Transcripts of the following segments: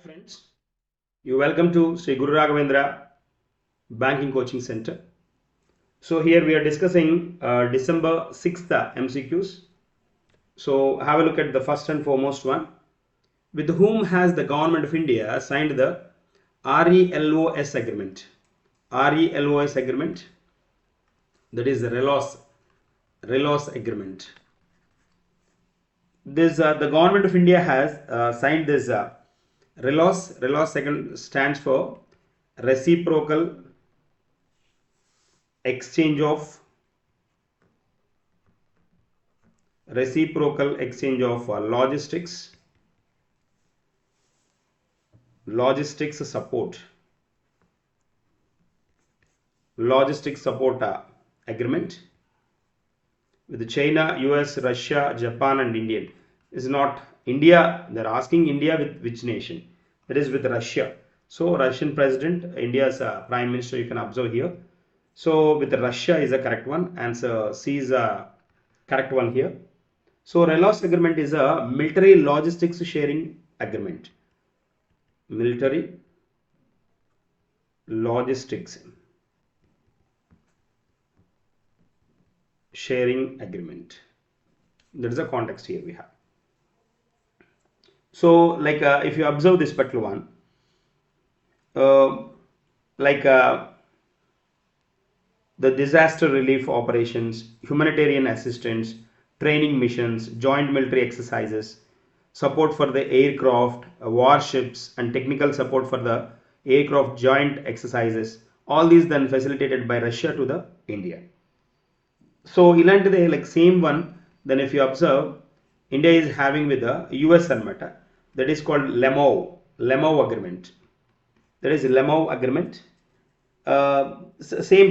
Friends, you welcome to Sri Guru Raghavendra Banking Coaching Center. So here we are discussing December 6th MCQs. So have a look at the first and foremost one. With whom has the Government of India signed the RELOS agreement? RELOS agreement, that is the RELOS agreement. This the Government of India has signed this RELOS. RELOS stands for reciprocal exchange of logistics support agreement with China, US, Russia, Japan and India. Is not India, they're asking India with which nation? That is with Russia. So Russian president, India's prime minister, you can observe here. So with Russia is the correct one. Answer C is a correct one here. So RELOS agreement is a military logistics sharing agreement. Military logistics sharing agreement. That is the context here we have. So like if you observe this particular one, the disaster relief operations, humanitarian assistance, training missions, joint military exercises, support for the aircraft, warships, and technical support for the aircraft joint exercises. All these then facilitated by Russia to the India. So ilantiదే like same one. Then if you observe, India is having with the US anamata, that is called Lemov agreement. That is Lemov agreement. Same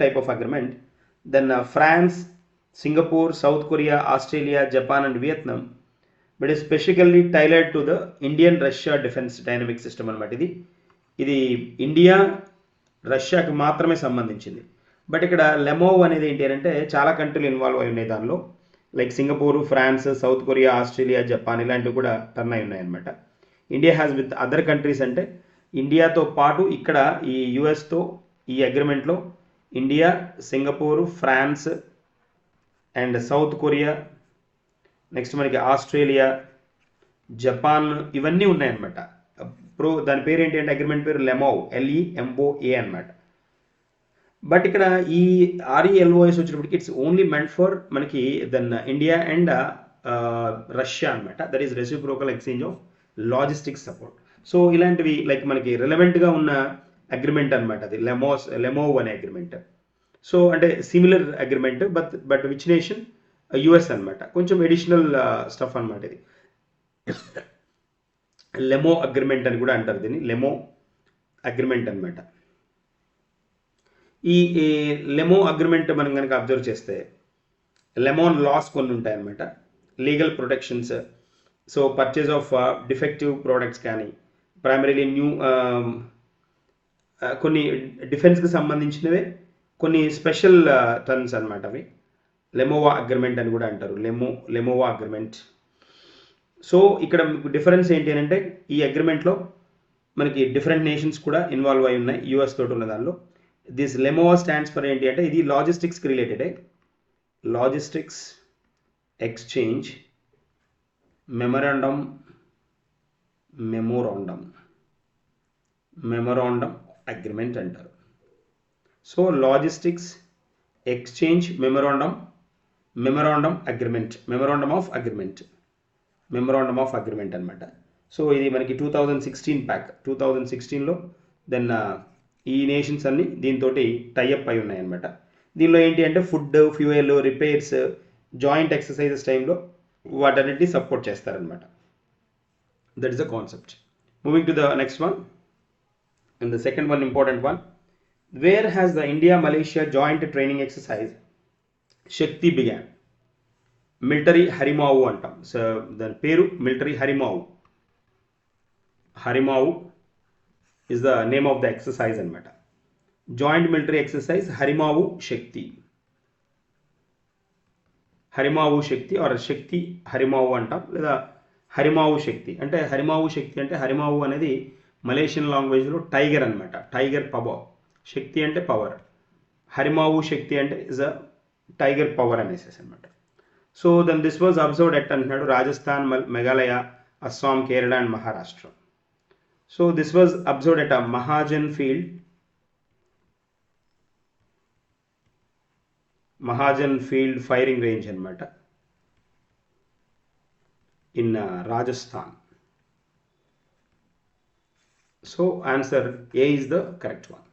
type of agreement. Then France, Singapore, South Korea, Australia, Japan and Vietnam, but is specifically tailored to the Indian Russia defense dynamic system అనమాట. ఇది India రష్యాకి మాత్రమే సంబంధించింది. But ఇక్కడ లెమోవ్ అనేది ఏంటి అంటే చాలా కంట్రీలు involve అయి ఉన్నాయి దానిలో. Like Singapore, France, south Korea, Australia, Japan ఇలాంటివి కూడా టర్న్ అయి ఉన్నాయి అనమాట. India has with other countries అంటే ఇండియాతో పాటు ఇక్కడ ఈ యుఎస్తో ఈ అగ్రిమెంట్లో India, Singapore, France and south Korea, next మనకి ఆస్ట్రేలియా, జపాన్ ఇవన్నీ ఉన్నాయన్నమాట. దాని పేరు ఏంటి అంటే అగ్రిమెంట్ పేరు లెమోవ్, LEMOA అనమాట. బట్ ఇక్కడ ఈ RELOS వచ్చినప్పటికి ఇట్స్ ఓన్లీ మెంట్ ఫర్ మనకి దెన్ ఇండియా అండ్ రష్యా అనమాట. That is reciprocal exchange of logistics support. So ఇలాంటివి లైక్ మనకి రిలవెంట్గా ఉన్న అగ్రిమెంట్ అనమాట అది లెమోవ్ అనే అగ్రిమెంట్. సో అంటే similar agreement but which nation? US అనమాట. కొంచెం ఎడిషనల్ స్టఫ్ అనమాట ఇది. లెమో అగ్రిమెంట్ అని కూడా అంటారు దీన్ని, లెమో అగ్రిమెంట్ అనమాట. ఈ లెమో అగ్రిమెంట్ మనం కనుక అబ్జర్వ్ చేస్తే లెమోన్ లాస్ కొన్ని ఉంటాయన్నమాట. Legal protections, so purchase of defective products కానీ, ప్రైమరీలీ కొన్ని డిఫెన్స్కి సంబంధించినవే కొన్ని స్పెషల్ టర్మ్స్ అనమాట అవి. లెమోవా అగ్రిమెంట్ అని కూడా అంటారు, లెమోవా అగ్రిమెంట్. సో ఇక్కడ మీకు డిఫరెన్స్ ఏంటి అంటే ఈ అగ్రిమెంట్లో మనకి డిఫరెంట్ నేషన్స్ కూడా ఇన్వాల్వ్ అయి ఉన్నాయి US తోటి ఉన్న దానిలో. దిస్ లెమోవా స్టాండ్స్ ఫర్ ఏంటి అంటే ఇది లాజిస్టిక్స్కి రిలేటెడే. లాజిస్టిక్స్ ఎక్స్చేంజ్ మెమరాండమ్ అగ్రిమెంట్ అంటారు. So logistics exchange memorandum agreement అనమాట. సో ఇది మనకి 2016 ప్యాక్. 2016లో దెన్ ఈ నేషన్స్ అన్ని దీంతో టైఅప్ అయి ఉన్నాయి అనమాట. దీనిలో ఏంటి అంటే food, fuel, repairs, joint exercises టైంలో వాటన్నిటిని సపోర్ట్ చేస్తారనమాట. That is the concept. Moving to the next one and the second one important one. Where has the India-Malaysia joint training exercise Shakti began? Military హరిమావు అంటాం. So దాని పేరు military Harimau is the name of the exercise అనమాట. Joint military exercise Harimau Shakti or Shakti Harimau అంటాం, లేదా హరిమావు శక్తి అంటే హరిమావు అనేది Malaysian లాంగ్వేజ్లో tiger అనమాట. టైగర్ పవర్, శక్తి అంటే పవర్, హరిమావు శక్తి అంటే ఇస్ అ టైగర్ పవర్ అనేసి అనమాట. So then this was observed at అంటున్నాడు Rajasthan, Meghalaya, Assam, Kerala and Maharashtra. So this was observed at a Mahajan field firing range అనమాట in Rajasthan. So answer A is the correct one.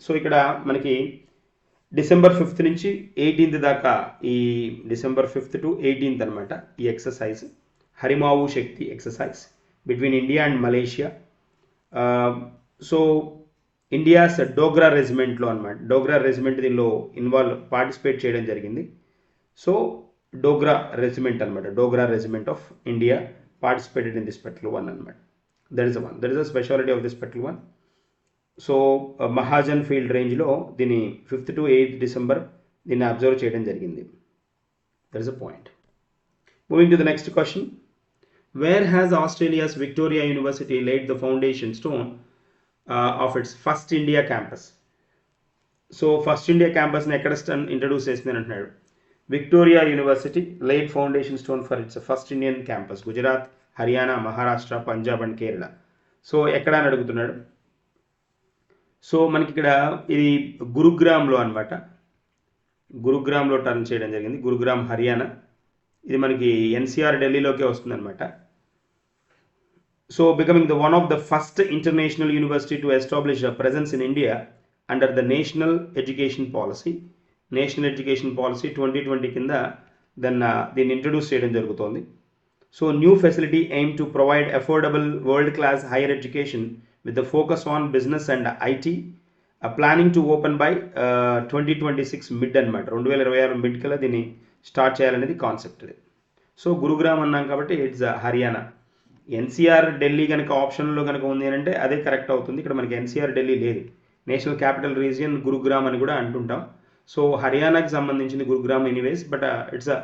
So ఇక్కడ మనకి December 5th నుంచి 18th దాకా, ఈ December 5th to 18th అనమాట ఈ exercise, Harimau Shakti exercise between India and Malaysia. So India's Dogra రెజిమెంట్లో అనమాట, డోగ్రా రెజిమెంట్ దీనిలో పార్టిసిపేట్ చేయడం జరిగింది. So Dogra regiment of India participated in this particular one అనమాట. That is a speciality of this particular one. So Mahajan field రేంజ్లో దీన్ని 5th to 8th December దీన్ని observe చేయడం జరిగింది. That is a point. Moving to the next question. Where has Australia's Victoria University laid the foundation stone of its first India campus? సో first India క్యాంపస్ని ఎక్కడ introduce చేసిందని అంటున్నాడు. Victoria University laid foundation stone for its first Indian campus. Gujarat, Haryana, Maharashtra, Punjab and Kerala. So ఎక్కడ అని అడుగుతున్నాడు. So మనకి ఇక్కడ ఇది గురుగ్రామ్లో అనమాట, గురుగ్రామ్లో టర్న్ చేయడం జరిగింది. గురుగ్రామ్ హర్యానా, ఇది మనకి ఎన్సీఆర్ ఢిల్లీలోకే వస్తుంది అనమాట. So becoming the one of the first international university to establish a presence in India under the national education policy 2020 కింద దీన్ని ఇంట్రడ్యూస్ చేయడం జరుగుతోంది. So new facility aim to provide affordable world class higher education with the focus on business and IT, planning to open by 2026 mid అనమాట. 2026 mid కల్లా దీన్ని start చేయాలనేది concept ఇది. So Gurugram అన్నాం కాబట్టి ఇట్స్ హర్యానా. ఎన్సీఆర్ ఢిల్లీ కనుక ఆప్షన్లో కనుక ఉంది అని అంటే అదే కరెక్ట్ అవుతుంది. ఇక్కడ మనకి ఎన్సీఆర్ ఢిల్లీ లేదు, నేషనల్ క్యాపిటల్ రీజియన్ గురుగ్రామ్ అని కూడా అంటుంటాం. సో హర్యానాకి సంబంధించింది Gurugram anyways, but it's a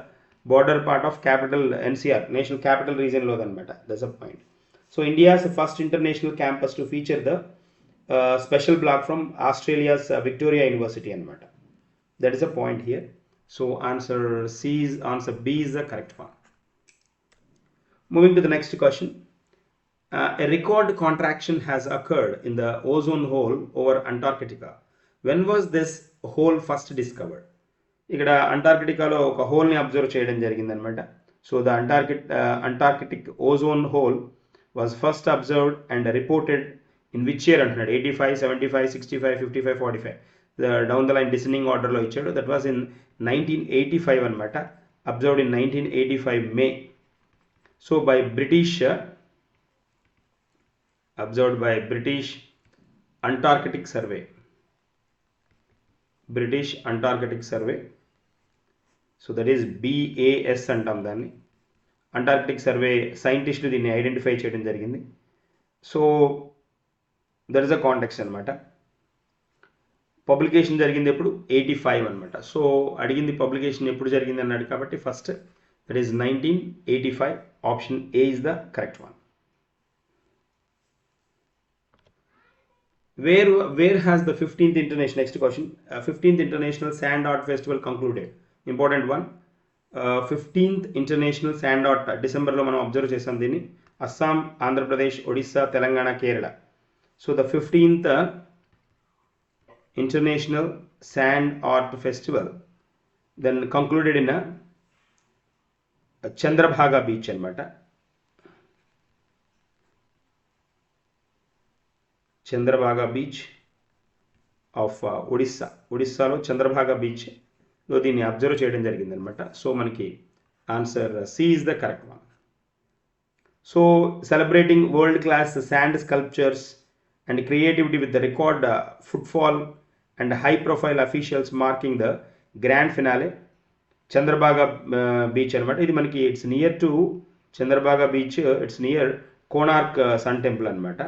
border part of capital NCR, national capital రీజియన్లో అనమాట. That's a point. So India's first international campus to feature the special block from Australia's Victoria University అనమాట. That is a point here. So answer B is the correct one. Moving to the next question. A record contraction has occurred in the ozone hole over Antarctica. When was this hole first discovered? ఇక్కడ అంటార్కిటికాలో ఒక హోల్ని observe చేయడం జరిగింది అనమాట. So the Antarctic ozone whole was first observed and reported in which year అంటున్నాడు. 85, 75, 65, 55, 45 down the line descending ఆర్డర్లో ఇచ్చాడు. That was in 1985 అనమాట. Observed in 1985 May. So by British Antarctic Survey. British Antarctic Survey. So that is BAS అంటాం దాన్ని. Antarctic survey సైంటిస్టులు దీన్ని identify చేయడం జరిగింది. So that is a context అనమాట. పబ్లికేషన్ జరిగింది ఎప్పుడు? 85 అనమాట. సో అడిగింది పబ్లికేషన్ ఎప్పుడు జరిగింది అన్నాడు కాబట్టి first that is 1985. Option A is the correct one. Where has the 15th international, next question, 15th International Sand Art Festival concluded? Important one. 15th International Sand Art డిసెంబర్లో మనం అబ్జర్వ్ చేసాం దీన్ని. Assam, Andhra Pradesh, Odisha, Telangana, Kerala. So the 15th International Sand Art Festival then concluded in చంద్రభాగా beach అనమాట. చంద్రభాగా beach of ఒడిస్సాలో చంద్రభాగా బీచ్లో దీన్ని observe చేయడం జరిగింది అనమాట. సో మనకి answer C is the correct one. So celebrating world class sand sculptures and creativity with the record footfall and high profile officials marking the grand finale Chandrabhaga beach అనమాట. ఇది మనకి it's near to Chandrabhaga beach, it's near Konark sun temple అనమాట.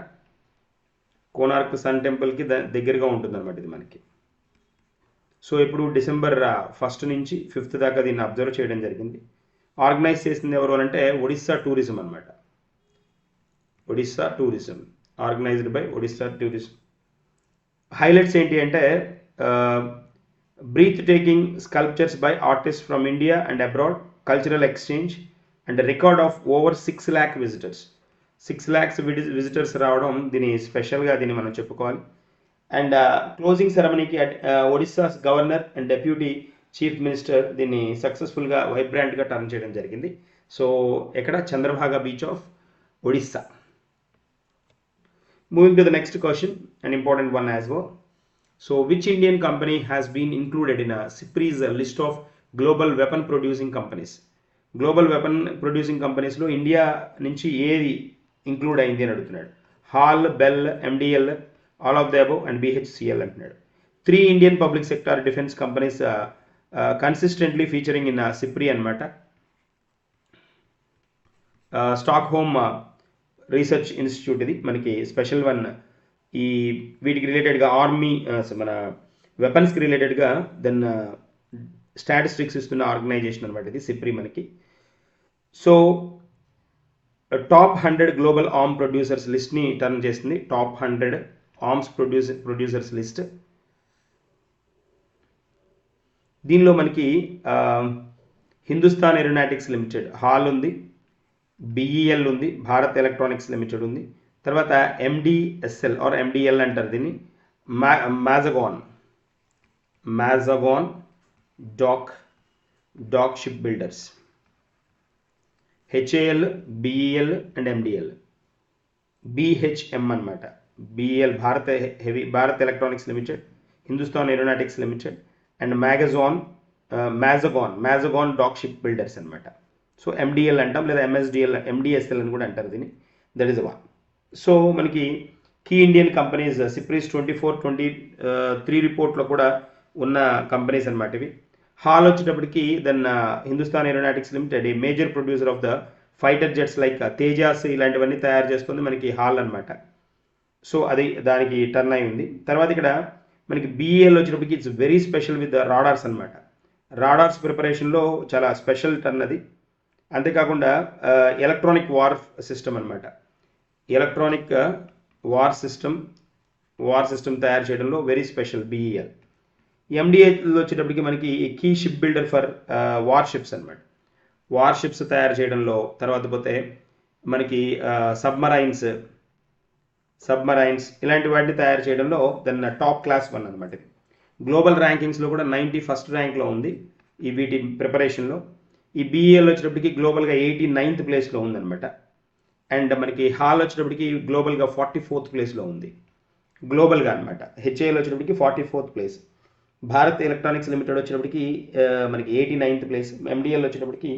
Konark sun టెంపుల్కి దగ్గరగా ఉంటుంది అనమాట ఇది మనకి. సో ఇప్పుడు డిసెంబర్ 1 నుంచి 5 దాకా దీన్ని అబ్జర్వ్ చేయడం జరిగింది. ఆర్గనైజ్ చేసింది ఎవరు అంటే ఒడిస్సా టూరిజం అనమాట. Odisha tourism, organised by Odisha tourism. Highlights ఏంటి అంటే breathtaking sculptures by artist from India and abroad, cultural exchange and record of over 6 lakh visitors. 6 lakhs visitors రావడం దీని స్పెషల్గా దీన్ని మనం చెప్పుకోవాలి. అండ్ క్లోజింగ్ సెరమనీకి Odisha governor and deputy chief minister దీన్ని సక్సెస్ఫుల్గా వైబ్రాంట్గా టర్న్ చేయడం జరిగింది. సో ఎక్కడ? Chandrabhaga beach of Odisha. Moving to the next question, an important one as well. So, which Indian company has been included in a CIPRI's list of global weapon producing companies? Global weapon producing companies లో India నుంచి ఏది include అయింది అని అడుగుతున్నాడు. Hall, bell, MDL, all of the above and BHCL అంటున్నాడు. 3 Indian public sector defence companies consistently featuring in CIPRI అనమాట. Stockholm research institute ఇది మనకి స్పెషల్ వన్. ఈ వీటికి రిలేటెడ్గా ఆర్మీ మన వెపన్స్కి రిలేటెడ్గా దెన్ స్టాటిస్టిక్స్ ఇస్తున్న ఆర్గనైజేషన్ అనమాట ఇది CIPRI మనకి. So top 100 global arm producers లిస్ట్ని టర్న్ చేస్తుంది. Top 100 arms producers list. దీనిలో మనకి హిందుస్థాన్ ఏరోనాటిక్స్ లిమిటెడ్, హాల్ ఉంది, BEL ఉంది, భారత్ ఎలక్ట్రానిక్స్ లిమిటెడ్ ఉంది. తర్వాత MDSL ఆర్ MDL అంటారు దీన్ని, Mazagon dock ship builders. HAL, BEL and MDL. BHM అనమాట. BEL Bharat electronics limited, Hindustan aeronautics limited and Mazagon dock ship builders అనమాట. సో MDL అంటాం, లేదా MDSL అని కూడా అంటారు దీన్ని. That is one. సో మనకి కీ ఇండియన్ కంపెనీస్ CIPRI's 24-23 రిపోర్ట్లో కూడా ఉన్న కంపెనీస్ అనమాట ఇవి. హాల్ వచ్చేటప్పటికి then Hindustan aeronautics limited, a major producer of the fighter jets like Tejas ఇలాంటివన్నీ తయారు చేస్తుంది మనకి హాల్ అనమాట. సో అది దానికి టర్న్ అయి ఉంది. తర్వాత ఇక్కడ మనకి BEL వచ్చేటప్పటికి it's very special with the radars అనమాట. రాడార్స్ ప్రిపరేషన్లో చాలా స్పెషల్ టర్న్ అది. అంతేకాకుండా ఎలక్ట్రానిక్ వార్ సిస్టమ్ అనమాట. ఎలక్ట్రానిక్ వార్ సిస్టమ్ తయారు చేయడంలో వెరీ స్పెషల్ BEL. MDL వచ్చేటప్పటికి మనకి key ship builder for war ships అనమాట. వార్ షిప్స్ తయారు చేయడంలో. తర్వాత పోతే మనకి సబ్మరైన్స్ ఇలాంటి వాటిని తయారు చేయడంలో దెన్ టాప్ క్లాస్ వన్ అనమాట. గ్లోబల్ ర్యాంకింగ్స్లో కూడా 91st ర్యాంక్లో ఉంది ఈ వీటి ప్రిపరేషన్లో. ఈ BEL వచ్చేటప్పటికి గ్లోబల్గా 89th ప్లేస్లో ఉందన్నమాట. అండ్ మనకి హాల్ వచ్చేటప్పటికి గ్లోబల్గా 44th ప్లేస్లో ఉంది గ్లోబల్గా అనమాట. HAL వచ్చేటప్పటికి 44th place. Bharat electronics limited వచ్చేటప్పటికి మనకి 89th ప్లేస్. MDL వచ్చేటప్పటికి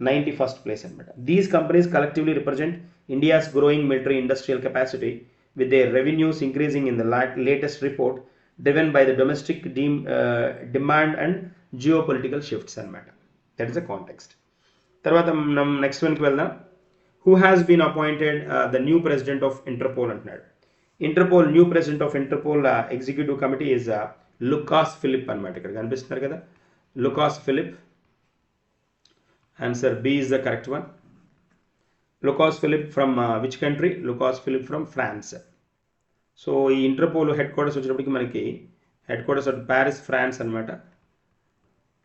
91st ప్లేస్ అనమాట. These companies collectively represent India's growing military industrial capacity with their revenues increasing in the latest report driven by the domestic demand and geopolitical shifts అనమాట. That is the context. తర్వాత మనం next వన్కి వెళ్దాం. Who has been appointed the new president of Interpol అంటున్నాడు. Interpol new president of Interpol executive committee is Lucas Philip అనమాట. ఇక్కడ కనిపిస్తున్నారు కదా, Lucas Philip. Answer B is the correct one. Lucas Philip from which country? Lucas Philip from France. So ఈ Interpol headquarters వచ్చేటప్పటికి మనకి headquarters at Paris, France అనమాట.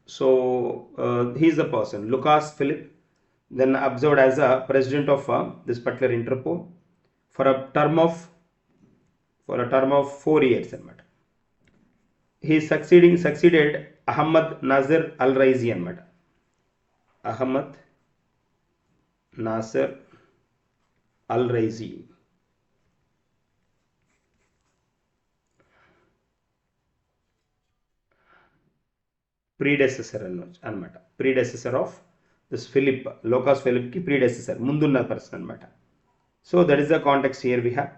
So he is the person Lucas Philip, then observed as a president of this particular Interpol for a term of 4 years అనమాట. He succeeded Ahmed Nasir అల్ రైజీ అనమాట. అహ్మద్ నాసిర్ అల్ రైజీ. ప్రీడెసెసర్ అనమాట. ప్రీడెసెసర్ of this Philip, లోకాస్ ఫిలిప్కి ప్రీడెసెసర్, ముందున్న person అనమాట. So that is the context here we have.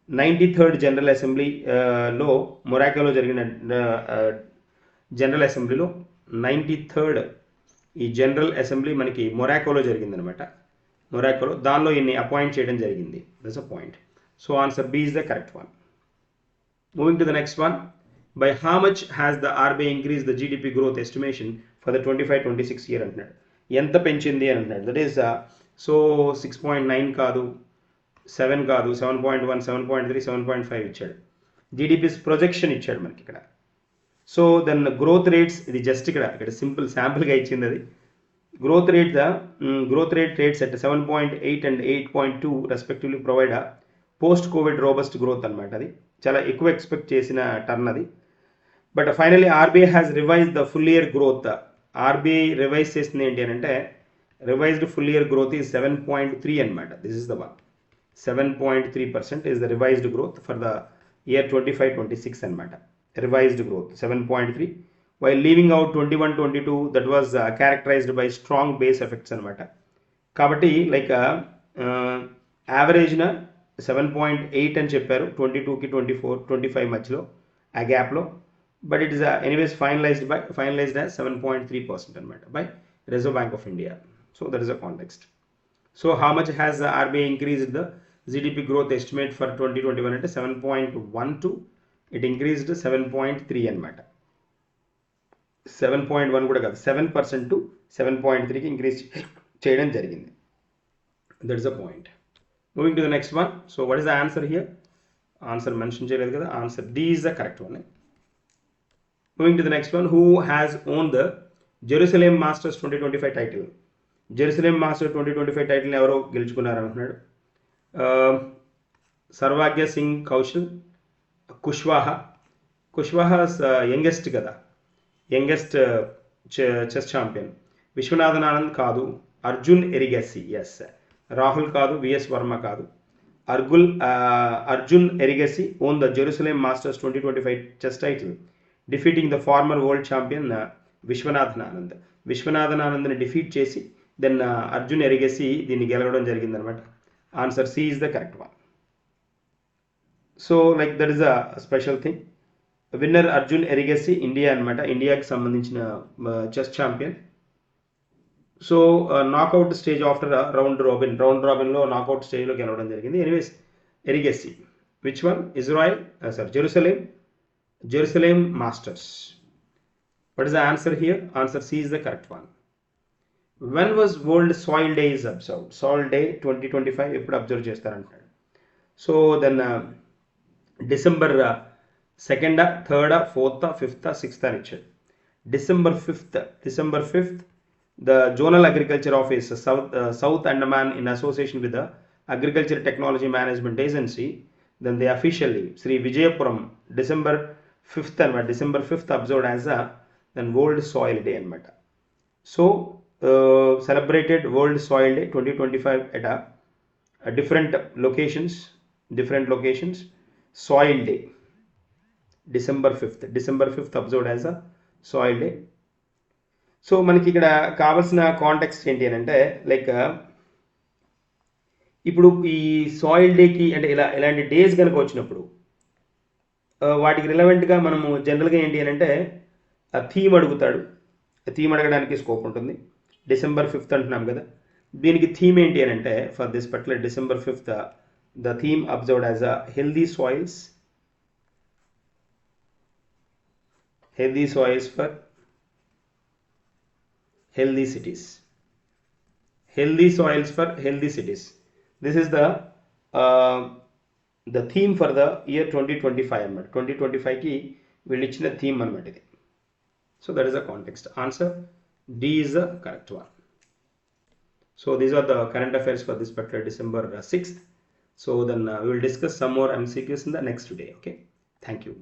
93rd general అసెంబ్లీలో మొరాకోలో జరిగిన general అసెంబ్లీలో 93rd ఈ general assembly మనకి మొరాకోలో జరిగిందనమాట. మొరాకోలో దానిలో ఈయన్ని అపాయింట్ చేయడం జరిగింది. That's a point. So answer B is the correct one. Moving to the next one. By how much has the RBI increased the GDP growth estimation for the 25-26 year అంటున్నాడు. ఎంత పెంచింది అని అంటున్నాడు. దట్ ఈస్ సో 6.9 కాదు, 7 కాదు, 7.1, 7.3, 7.5 ఇచ్చాడు. జీడిపిస్ projection ఇచ్చాడు మనకి ఇక్కడ. సో దెన్ గ్రోత్ రేట్స్, ఇది జస్ట్ ఇక్కడ సింపుల్ శాంపుల్గా ఇచ్చింది అది. Growth rate rates at 7.8 and 8.2 respectively provide post Covid robust growth అనమాట. అది చాలా ఎక్కువ ఎక్స్పెక్ట్ చేసిన టర్న్ అది. But finally RBI has revise the full year growth. RBI revise చేసింది ఏంటి అని అంటే, revised full year growth is 7.3 అనమాట. This is the one. 7.3% is the revised growth for the year 25-26 అనమాట. Revised growth 7.3, while leaving out 21-22 that was characterized by strong base effects అనమాట. కాబట్టి like యావరేజ్న 7.8 అని చెప్పారు 22కి 24, 25 మధ్యలో ఆ గ్యాప్లో. But it is anyways finalized as 7.3% అనమాట by Reserve Bank of India. So that is a context. So how much has RBI increased the GDP growth estimate for 2021 అంటే 7.12, it increased 7.3 అనమాట. 7.1 కూడా కాదు, 7% టు 7.3కి ఇంక్రీజ్ చేయడం జరిగింది. That is the point. Moving to the next one. So what is the answer here? Answer mention చేయలేదు కదా. Answer D is the correct one. Moving to the next one. Who has won the Jerusalem masters 2025 title? Jerusalem master 2025 టైటిల్ని ఎవరో గెలుచుకున్నారు అంటున్నాడు. Sarvagya Singh Kaushal, Kushwaha youngest కదా, youngest chess champion. Viswanathan Anand కాదు. Arjun Erigaisi, S. Rahul కాదు. VS Varma కాదు. Arjun ఎరిగెస్సి won the Jerusalem masters 2025 chess title, defeating the former world champion Viswanathan Anand. Viswanathan ఆనంద్ని defeat చేసి దెన్ అర్జున్ ఎరిగెస్సి దీన్ని గెలవడం జరిగిందనమాట. Answer C is the correct one. So like that is a special thing. Winner Arjun Erigaisi, India అనమాట. ఇండియాకి సంబంధించిన chess champion. So knockout stage after round రాబిన్లో knockout స్టేజ్లో గెలవడం జరిగింది. Anyways Erigaisi. Which one? Israel, Jerusalem masters. What is the answer here? Answer C is the correct one. When was world soil day is observed? Soil day 2025 ఎప్పుడు observe చేస్తారంటున్నాడు. So then December 2nd, 3rd, 4th, 5th, 6th అని ఇచ్చాడు. December 5th the Zonal Agriculture Office, South Andaman, in association with the Agriculture Technology Management Agency, then they officially Sri Vijayapuram December 5th and December 5th observed as a then World Soil Day anamata. So celebrated World Soil Day 2025 at a different locations. Soil Day December 5th observed as a Soil Day. So మనకి ఇక్కడ కావాల్సిన context ఏంటి అని అంటే, like ఇప్పుడు ఈ soil డేకి అంటే ఇలాంటి డేస్ కనుక వచ్చినప్పుడు వాటికి రిలవెంట్గా మనము జనరల్గా ఏంటి అని అంటే థీమ్ అడుగుతాడు. థీమ్ అడగడానికి స్కోప్ ఉంటుంది. December 5th అంటున్నాం కదా, దీనికి థీమ్ ఏంటి అని అంటే for this particular December 5th the theme observed as a healthy soils for healthy cities. Healthy soils for healthy cities. This is the theme for the year 2025 అన్నమాట. 2025 కి వీళ్ళు ఇచ్చిన థీమ్ అన్నమాట ఇది. So that is the context. Answer D is the correct one. So these are the current affairs for this particular December 6th. So then we will discuss some more MCQs in the next day. Okay. Thank you.